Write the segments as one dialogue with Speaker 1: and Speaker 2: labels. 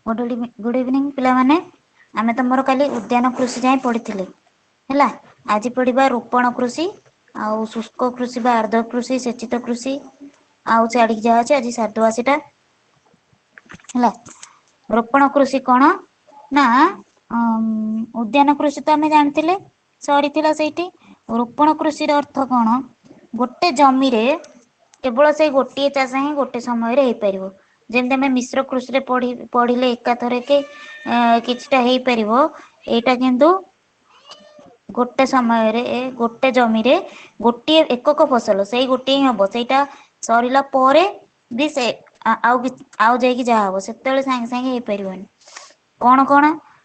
Speaker 1: Good evening ପିଲାମାନେ। ଆମେ ତମର କାଲି ଉଦ୍ୟାନ କୃଷି ଯାଏ ପଢିଥିଲେ ହେଲା। ଆଜି ପଢିବା ରୋପଣ କୃଷି ଆଉ ଶୁଷ୍କ କୃଷି ବା ଆର୍ଦ୍ର କୃଷି, ସେଚିତ କୃଷି ଆଉ ଛାଡ଼ିକି ଯାହା ଅଛି ଆଜି ସାରିଦବା ସେଇଟା ହେଲା। ରୋପଣ କୃଷି କଣ ନା ଉଦ୍ୟାନ କୃଷି ତ ଆମେ ଜାଣିଥିଲେ ସରିଥିଲା ସେଇଠି। ରୋପଣ କୃଷିର ଅର୍ଥ କଣ? ଗୋଟେ ଜମିରେ କେବଳ ସେଇ ଗୋଟିଏ ଚାଷ ହିଁ ଗୋଟେ ସମୟରେ ହେଇପାରିବ। ଯେମିତି ଆମେ ମିଶ୍ର କୃଷିରେ ପଢିଲେ ଏକାଥରକେ କିଛିଟା ହେଇପାରିବ। ଏଇଟା କିନ୍ତୁ ଗୋଟେ ସମୟରେ ଗୋଟେ ଜମିରେ ଗୋଟିଏ ଏକକ ଫସଲ ସେଇ ଗୋଟିଏ ହିଁ ହବ। ସେଇଟା ସରିଲା ପରେ ବି ସେ ଆଉ ଯାଇକି ଯାହା ହବ ସେତେବେଳେ ସାଙ୍ଗେ ସାଙ୍ଗେ ହେଇପାରିବନି। କଣ କଣ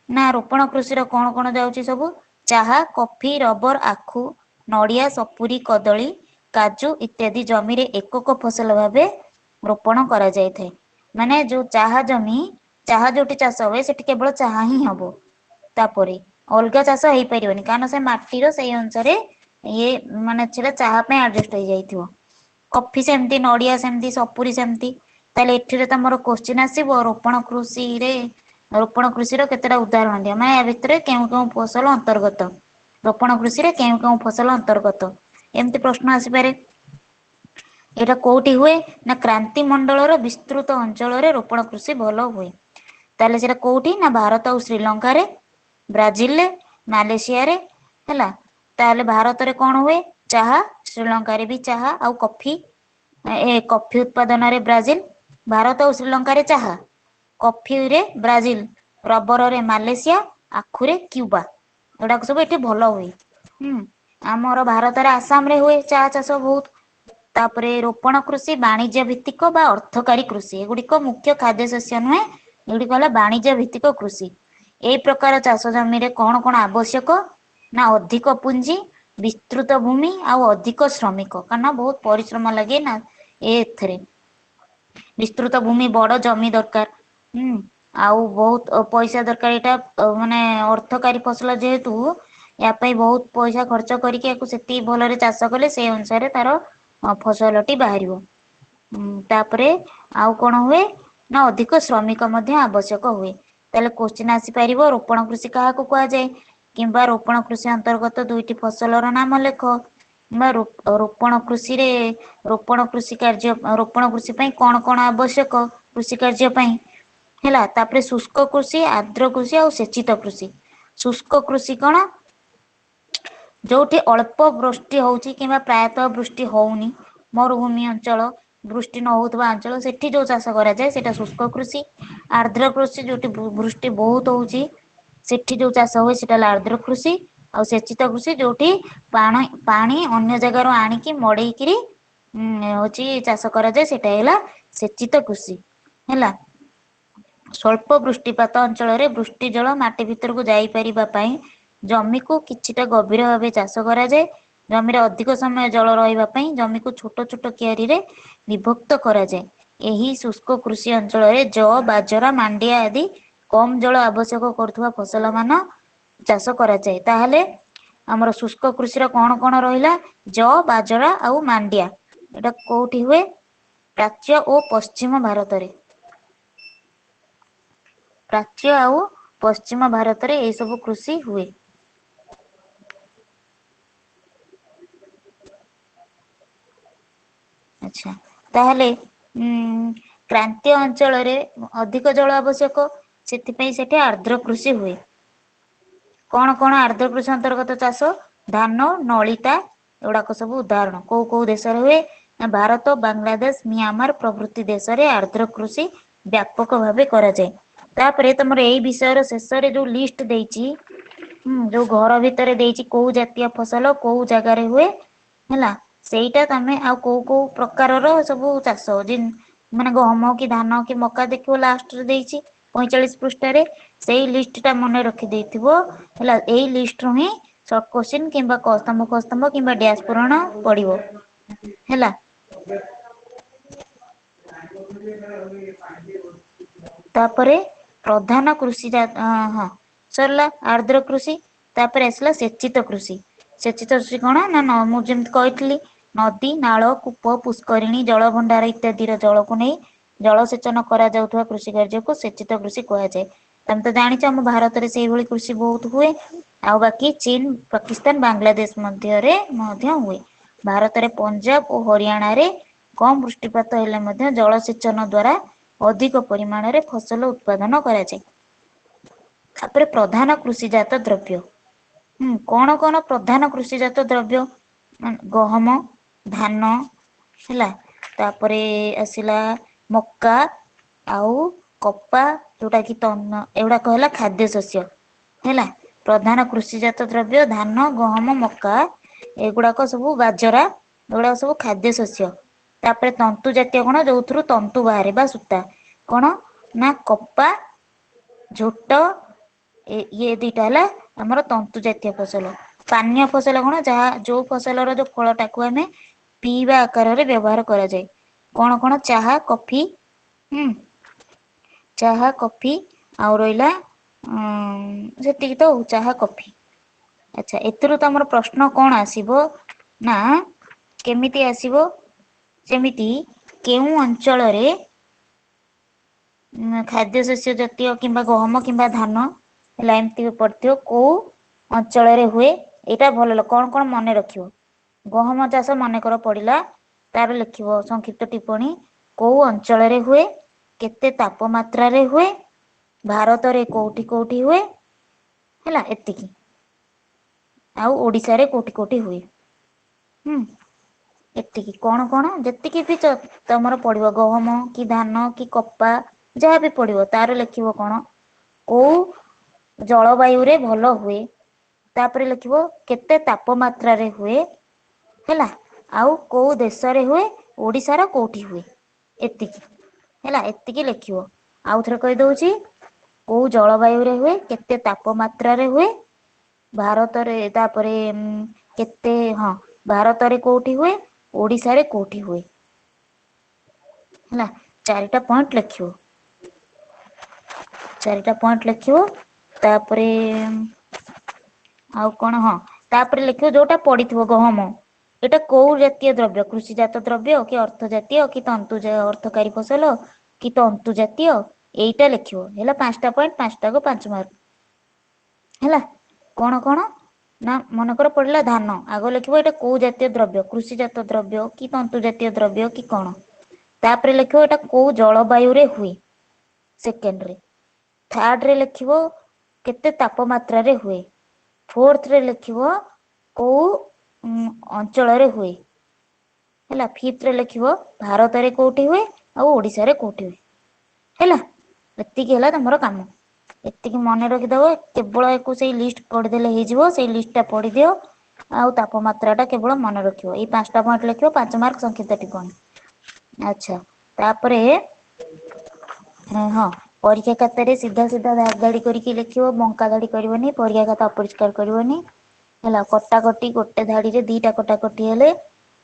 Speaker 1: ନା ରୋପଣ କୃଷିର କଣ କଣ ଯାଉଛି ସବୁ? ଚାହା, କଫି, ରବର, ଆଖୁ, ନଡ଼ିଆ, ସପୁରୀ, କଦଳୀ, କାଜୁ ଇତ୍ୟାଦି ଜମିରେ ଏକକ ଫସଲ ଭାବେ ରୋପଣ କରାଯାଇଥାଏ। ମାନେ ଯୋଉ ଚାହା ଜମି, ଚାହା ଯୋଉଠି ଚାଷ ହୁଏ ସେଠି କେବଳ ଚାହା ହିଁ ହବ। ତାପରେ ଅଲଗା ଚାଷ ହେଇପାରିବନି କାରଣ ସେ ମାଟିର ସେଇ ଅନୁସାରେ ଇଏ ମାନେ ସେଟା ଚାହା ପାଇଁ ଆଡଜଷ୍ଟ ହେଇଯାଇଥିବ। କଫି ସେମିତି, ନଡିଆ ସେମିତି, ସପୁରୀ ସେମିତି। ତାହେଲେ ଏଠିରେ ତମର କୋଶ୍ଚିନ୍ ଆସିବ ରୋପଣ କୃଷିରେ ରୋପଣ କୃଷିର କେତେଟା ଉଦାହରଣ ଦିଅ। ମାନେ ୟା ଭିତରେ କେଉଁ କେଉଁ ଫସଲ ଅନ୍ତର୍ଗତ? ରୋପଣ କୃଷିରେ କେଉଁ କେଉଁ ଫସଲ ଅନ୍ତର୍ଗତ? ଏମିତି ପ୍ରଶ୍ନ ଆସିପାରେ। ଏଇଟା କୋଉଠି ହୁଏ ନା କ୍ରାନ୍ତି ମଣ୍ଡଳର ବିସ୍ତୃତ ଅଞ୍ଚଳରେ ରୋପଣ କୃଷି ଭଲ ହୁଏ। ତାହେଲେ ସେଇଟା କୋଉଠି ନା ଭାରତ ଆଉ ଶ୍ରୀଲଙ୍କାରେ, ବ୍ରାଜିଲରେ, ମାଲେସିଆରେ ହେଲା। ତାହେଲେ ଭାରତରେ କଣ ହୁଏ? ଚାହା, ଶ୍ରୀଲଙ୍କାରେ ବି ଚାହା ଆଉ କଫି। କଫି ଉତ୍ପାଦନରେ ବ୍ରାଜିଲ, ଭାରତ ଓ ଶ୍ରୀଲଙ୍କାରେ ଚାହା। କଫିରେ ବ୍ରାଜିଲ, ରବରରେ ମାଲେସିଆ, ଆଖୁରେ କ୍ୟୁବା। ଏଗୁଡାକ ସବୁ ଏଠି ଭଲ ହୁଏ। ଆମର ଭାରତରେ ଆସାମ ରେ ହୁଏ ଚା ଚାଷ ବହୁତ। ତାପରେ ରୋପଣ କୃଷି ବାଣିଜ୍ୟ ଭିତ୍ତିକ ବା ଅର୍ଥକାରୀ କୃଷି। ଏଗୁଡିକ ମୁଖ୍ୟ ଖାଦ୍ୟ ଶସ୍ୟ ନୁହେଁ। ଏଗୁଡିକ ହେଲା ବାଣିଜ୍ୟ ଭିତ୍ତିକ କୃଷି। ଏଇ ପ୍ରକାର ଚାଷ ଜମିରେ କଣ କଣ ଆବଶ୍ୟକ ନା ଅଧିକ ପୁଞ୍ଜି, ବିସ୍ତୃତ ଭୂମି ଆଉ ଅଧିକ ଶ୍ରମିକ। କାରଣ ବହୁତ ପରିଶ୍ରମ ଲାଗେ ନା ଏଥିରେ। ବିସ୍ତୃତ ଭୂମି, ବଡ ଜମି ଦରକାର। ଆଉ ବହୁତ ପଇସା ଦରକାର। ଏଇଟା ମାନେ ଅର୍ଥକାରୀ ଫସଲ ଯେହେତୁ ୟା ପାଇଁ ବହୁତ ପଇସା ଖର୍ଚ୍ଚ କରିକି ୟାକୁ ସେତିକି ଭଲରେ ଚାଷ କଲେ ସେଇ ଅନୁସାରେ ତାର ଫସଲଟି ବାହାରିବ। ତାପରେ ଆଉ କଣ ହୁଏ ନା ଅଧିକ ଶ୍ରମିକ ମଧ୍ୟ ଆବଶ୍ୟକ ହୁଏ। ତାହେଲେ କୋଶ୍ଚିନ୍ ଆସିପାରିବ ରୋପଣ କୃଷି କାହାକୁ କୁହାଯାଏ? କିମ୍ବା ରୋପଣ କୃଷି ଅନ୍ତର୍ଗତ ଦୁଇଟି ଫସଲର ନାମ ଲେଖ। ବା ରୋପଣ କୃଷିରେ ରୋପଣ କୃଷି କାର୍ଯ୍ୟ ରୋପଣ କୃଷି ପାଇଁ କଣ କଣ ଆବଶ୍ୟକ କୃଷି କାର୍ଯ୍ୟ ପାଇଁ? ହେଲା। ତାପରେ ଶୁଷ୍କ କୃଷି, ଆର୍ଦ୍ର କୃଷି ଆଉ ସେଚିତ କୃଷି। ଶୁଷ୍କ କୃଷି କଣ? ଯୋଉଠି ଅଳ୍ପ ବୃଷ୍ଟି ହଉଛି କିମ୍ବା ପ୍ରାୟତଃ ବୃଷ୍ଟି ହଉନି, ମରୁଭୂମି ଅଞ୍ଚଳ, ବୃଷ୍ଟି ନ ହଉଥିବା ଅଞ୍ଚଳ ସେଠି ଯୋଉ ଚାଷ କରାଯାଏ ସେଇଟା ଶୁଷ୍କ କୃଷି। ଆର୍ଦ୍ର କୃଷି ଯୋଉଠି ବୃଷ୍ଟି ବହୁତ ହଉଛି ସେଠି ଯୋଉ ଚାଷ ହୁଏ ସେଟା ହେଲା ଆର୍ଦ୍ର କୃଷି। ଆଉ ସେଚିତ କୃଷି ଯୋଉଠି ପାଣି ଅନ୍ୟ ଜାଗାରୁ ଆଣିକି ମଡେଇକିରି ହଉଛି ଚାଷ କରାଯାଏ ସେଇଟା ହେଲା ସେଚିତ କୃଷି ହେଲା। ସ୍ୱଳ୍ପ ବୃଷ୍ଟିପାତ ଅଞ୍ଚଳରେ ବୃଷ୍ଟି ଜଳ ମାଟି ଭିତରକୁ ଯାଇପାରିବା ପାଇଁ ଜମିକୁ କିଛିଟା ଗଭୀର ଭାବେ ଚାଷ କରାଯାଏ। ଜମିରେ ଅଧିକ ସମୟ ଜଳ ରହିବା ପାଇଁ ଜମିକୁ ଛୋଟ ଛୋଟ କିଆରିରେ ବିଭକ୍ତ କରାଯାଏ। ଏହି ଶୁଷ୍କ କୃଷି ଅଞ୍ଚଳରେ ବାଜରା, ମାଣ୍ଡିଆ ଆଦି କମ ଜଳ ଆବଶ୍ୟକ କରୁଥିବା ଫସଲ ମାନ ଚାଷ କରାଯାଏ। ତାହେଲେ ଆମର ଶୁଷ୍କ କୃଷିର କଣ କଣ ରହିଲା ବାଜରା ଆଉ ମାଣ୍ଡିଆ। ଏଇଟା କୋଉଠି ହୁଏ? ପ୍ରାଚ୍ୟ ଓ ପଶ୍ଚିମ ଭାରତରେ। ପ୍ରାଚ୍ୟ ଆଉ ପଶ୍ଚିମ ଭାରତରେ ଏଇ ସବୁ କୃଷି ହୁଏ। ଆଚ୍ଛା। ତାହେଲେ କ୍ରାନ୍ତୀୟ ଅଞ୍ଚଳରେ ଅଧିକ ଜଳ ଆବଶ୍ୟକ। ସେଥିପାଇଁ ସେଠି ଆର୍ଦ୍ର କୃଷି ହୁଏ। କଣ କଣ ଆର୍ଦ୍ର କୃଷି ଅନ୍ତର୍ଗତ ଚାଷ? ଧାନ, ନଳିତା ଏଗୁଡାକ ସବୁ ଉଦାହରଣ। କୋଉ କୋଉ ଦେଶରେ ହୁଏ? ଭାରତ, ବାଂଲାଦେଶ, ମିଆଁମାର ପ୍ରଭୃତି ଦେଶରେ ଆର୍ଦ୍ର କୃଷି ବ୍ୟାପକ ଭାବେ କରାଯାଏ। ତାପରେ ତମର ଏଇ ବିଷୟର ଶେଷରେ ଯୋଉ ଲିଷ୍ଟ ଦେଇଛି ଯୋଉ ଘର ଭିତରେ ଦେଇଛି କୋଉ ଜାତୀୟ ଫସଲ କୋଉ ଜାଗାରେ ହୁଏ ହେଲା ସେଇଟା ତମେ ଆଉ କୋଉ କୋଉ ପ୍ରକାରର ସବୁ ଚାଷ ମାନେ ଗହମ କି ଧାନ କି ମକା ଦେଖିବ ଲାଷ୍ଟରେ ଦେଇଛି 45 ପୃଷ୍ଠରେ। ସେଇ ଲିଷ୍ଟ ଟା ମନେ ରଖିଦେଇଥିବ ହେଲା। ଏଇ ଲିଷ୍ଟ ରୁ ହିଁ ସର୍ଟ କୋଶ୍ଚିନ୍ କିମ୍ବା କ ସ୍ତମ୍ଭ କ ସ୍ତମ୍ଭ କିମ୍ବା ଡ୍ୟାସ ପୂରଣ ପଡିବ ହେଲା। ତାପରେ ପ୍ରଧାନ କୃଷି ହଁ ସରିଲା ଆର୍ଦ୍ର କୃଷି। ତାପରେ ଆସିଲା ସେଚିତ କୃଷି। ସେଚିତ କୃଷି କଣ ନା ମୁଁ ଯେମିତି କହିଥିଲି ନଦୀ, ନାଳ, କୂପ, ପୁଷ୍କରିଣୀ, ଜଳଭଣ୍ଡାର ଇତ୍ୟାଦିର ଜଳକୁ ନେଇ ଜଳସେଚନ କରାଯାଉଥିବା କୃଷି କାର୍ଯ୍ୟକୁ ସେଚିତ କୃଷି କୁହାଯାଏ। ତମେ ତ ଜାଣିଛ ଆମ ଭାରତରେ ସେଇଭଳି କୃଷି ବହୁତ ହୁଏ। ଆଉ ବାକି ଚୀନ, ପାକିସ୍ତାନ, ବାଂଲାଦେଶ ମଧ୍ୟରେ ମଧ୍ୟ ହୁଏ। ଭାରତରେ ପଞ୍ଜାବ ଓ ହରିୟାଣାରେ କମ ବୃଷ୍ଟିପାତ ହେଲେ ମଧ୍ୟ ଜଳସେଚନ ଦ୍ଵାରା ଅଧିକ ପରିମାଣରେ ଫସଲ ଉତ୍ପାଦନ କରାଯାଏ। ତାପରେ ପ୍ରଧାନ କୃଷିଜାତ ଦ୍ରବ୍ୟ। କଣ କଣ ପ୍ରଧାନ କୃଷିଜାତ ଦ୍ରବ୍ୟ? ଗହମ, ଧାନ ହେଲା, ତାପରେ ଆସିଲା ମକା ଆଉ କପା ଯୋଉଟା କି ଏଗୁଡାକ ହେଲା ଖାଦ୍ୟ ଶସ୍ୟ। ହେଲା, ପ୍ରଧାନ କୃଷିଜାତ ଦ୍ରବ୍ୟ ଧାନ, ଗହମ, ମକା ଏଗୁଡାକ ସବୁ ବାଜରା ଏଗୁଡାକ ସବୁ ଖାଦ୍ୟ ଶସ୍ୟ। ତାପରେ ତନ୍ତୁ ଜାତୀୟ କଣ ଯୋଉଥିରୁ ତନ୍ତୁ ବାହାରେ ବା ସୂତା। କଣ ନା କପା, ଝୋଟ ଇଏ ଦିଟା ହେଲା ଆମର ତନ୍ତୁ ଜାତୀୟ ଫସଲ। ପାନୀୟ ଫସଲ କଣ ଯାହା ଯୋଉ ଫସଲର ଯୋଉ ଫଳଟାକୁ ଆମେ ପିଇବା ଆକାରରେ ବ୍ୟବହାର କରାଯାଏ। କଣ କଣ ଚାହା, କଫି ଚାହା, କଫି ଆଉ ରହିଲା ସେତିକି ତ ଚାହା, କଫି। ଆଚ୍ଛା, ଏଥିରୁ ତମର ପ୍ରଶ୍ନ କଣ ଆସିବ ନା କେମିତି ଆସିବ? ଯେମିତି କେଉଁ ଅଞ୍ଚଳରେ ଖାଦ୍ୟ ଶସ୍ୟ ଜାତୀୟ କିମ୍ବା ଗହମ କିମ୍ବା ଧାନ ହେଲା ଏମିତି ପଡିଥିବ କୋଉ ଅଞ୍ଚଳରେ ହୁଏ ଏଇଟା ଭଲ କଣ କଣ ମନେ ରଖିବ? ଗହମ ଚାଷ ମନେକର ପଡିଲା ତାର ଲେଖିବ ସଂକ୍ଷିପ୍ତ ଟିପ୍ପଣୀ କୋଉ ଅଞ୍ଚଳରେ ହୁଏ? କେତେ ତାପମାତ୍ରାରେ ହୁଏ? ଭାରତରେ କୋଉଠି କୋଉଠି ହୁଏ? ହେଲା ଏତିକି। ଆଉ ଓଡିଶାରେ କୋଉଠି କୋଉଠି ହୁଏ? ଏତିକି କଣ କଣ ଯେତିକି ବି ତମର ପଡିବ ଗହମ କି ଧାନ କି କପା ଯାହାବି ପଡିବ ତାର ଲେଖିବ କଣ କୋଉ ଜଳବାୟୁରେ ଭଲ ହୁଏ? ତାପରେ ଲେଖିବ କେତେ ତାପମାତ୍ରାରେ ହୁଏ? ହେଲା ଆଉ କୋଉ ଦେଶରେ ହୁଏ ଓଡିଶାର କୋଉଠି ହୁଏ? ଏତିକି ହେଲା ଏତିକି ଲେଖିବ ଆଉ ଥରେ କହିଦଉଛି କୋଉ ଜଳବାୟୁରେ ହୁଏ କେତେ ତାପମାତ୍ରାରେ ହୁଏ? ଭାରତରେ ତାପରେ କେତେ ହଁ ଭାରତରେ କୋଉଠି ହୁଏ ଓଡିଶାରେ କୋଉଠି ହୁଏ? ହେଲା ଚାରିଟା ପଏଣ୍ଟ ଲେଖିବ। ଚାରିଟା ପଏଣ୍ଟ ଲେଖିବ ତାପରେ ଆଉ କଣ ହଁ ତାପରେ ଲେଖିବ ଯୋଉଟା ପଡିଥିବ ଗହମ ଏଇଟା କୋଉ ଜାତୀୟ ଦ୍ରବ୍ୟ କୃଷି ଜାତ ଦ୍ରବ୍ୟ କି ଅର୍ଥ ଜାତୀୟ କି ତନ୍ତୁ ଅର୍ଥକାରୀ ଫସଲ କି ତନ୍ତୁ ଜାତୀୟ ଏଇଟା ଲେଖିବ ହେଲା 5ଟା ପଏଣ୍ଟ 5ଟାକୁ 5 ମାର୍କ ହେଲା କଣ କଣ? ନା ମନେକର ପଡିଲା ଧାନ ଆଗ ଲେଖିବ ଏଇଟା କୋଉ ଜାତୀୟ ଦ୍ରବ୍ୟ କୃଷି ଜାତ ଦ୍ରବ୍ୟ କି ତନ୍ତୁ ଜାତୀୟ ଦ୍ରବ୍ୟ କି କଣ ତାପରେ ଲେଖିବ ଏଟା କୋଉ ଜଳବାୟୁ ରେ ହୁଏ ସେକେଣ୍ଡରେ ଥାର୍ଡରେ ଲେଖିବ କେତେ ତାପମାତ୍ରାରେ ହୁଏ ଫୋର୍ଥରେ ଲେଖିବ କୋଉ ଅଞ୍ଚଳରେ ହୁଏ ହେଲା ଫିଫ୍ଥରେ ଲେଖିବ ଭାରତରେ କୋଉଠି ହୁଏ ଆଉ ଓଡିଶାରେ କୋଉଠି ହୁଏ ହେଲା ଏତିକି ହେଲା ତମର କାମ ଏତିକି ମନେ ରଖିଦବ କେବଳ ୟାକୁ ସେଇ ଲିଷ୍ଟ ପଢଦେଲେ ହେଇଯିବ ସେଇ ଲିଷ୍ଟ ଟା ପଢିଦିଅ ଆଉ ତାପମାତ୍ରା ଟା କେବଳ ମନେ ରଖିବ ଏଇ 5ଟା ପଏଣ୍ଟ ଲେଖିବ 5 ମାର୍କ ସଂକ୍ଷିପ୍ତ ଟିପ୍ପଣୀ ଆଚ୍ଛା ତାପରେ ହଁ ପରୀକ୍ଷା ଖାତାରେ ସିଧା ସିଧା ଧାଡି ଧାଡି କରିକି ଲେଖିବ ବଙ୍କା ଧାଡି କରିବନି ପରୀକ୍ଷା ଖାତା ଅପରିଷ୍କାର କରିବନି ହେଲା କଟାକଟି ଗୋଟେ ଧାଡିରେ 2ଟା କଟାକଟି ହେଲେ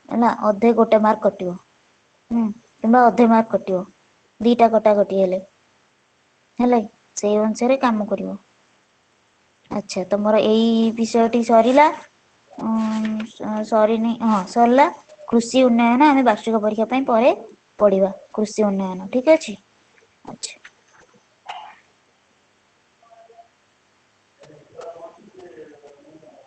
Speaker 1: ହେଲା ଅଧେ ଗୋଟେ ମାର୍କ କଟିବ କିମ୍ବା ଅଧେ ମାର୍କ କଟିବ 2ଟା କଟାକଟି ହେଲେ ହେଲା ସେଇ ଅନୁସାରେ କାମ କରିବ ଆଚ୍ଛା ତମର ଏଇ ବିଷୟଟି ସରିଲା ସରିନି ହଁ ସରିଲା କୃଷି ଉନ୍ନୟନ ଆମେ ବାର୍ଷିକ ପରୀକ୍ଷା ପାଇଁ ପରେ ପଢିବା କୃଷି ଉନ୍ନୟନ ଠିକ ଅଛି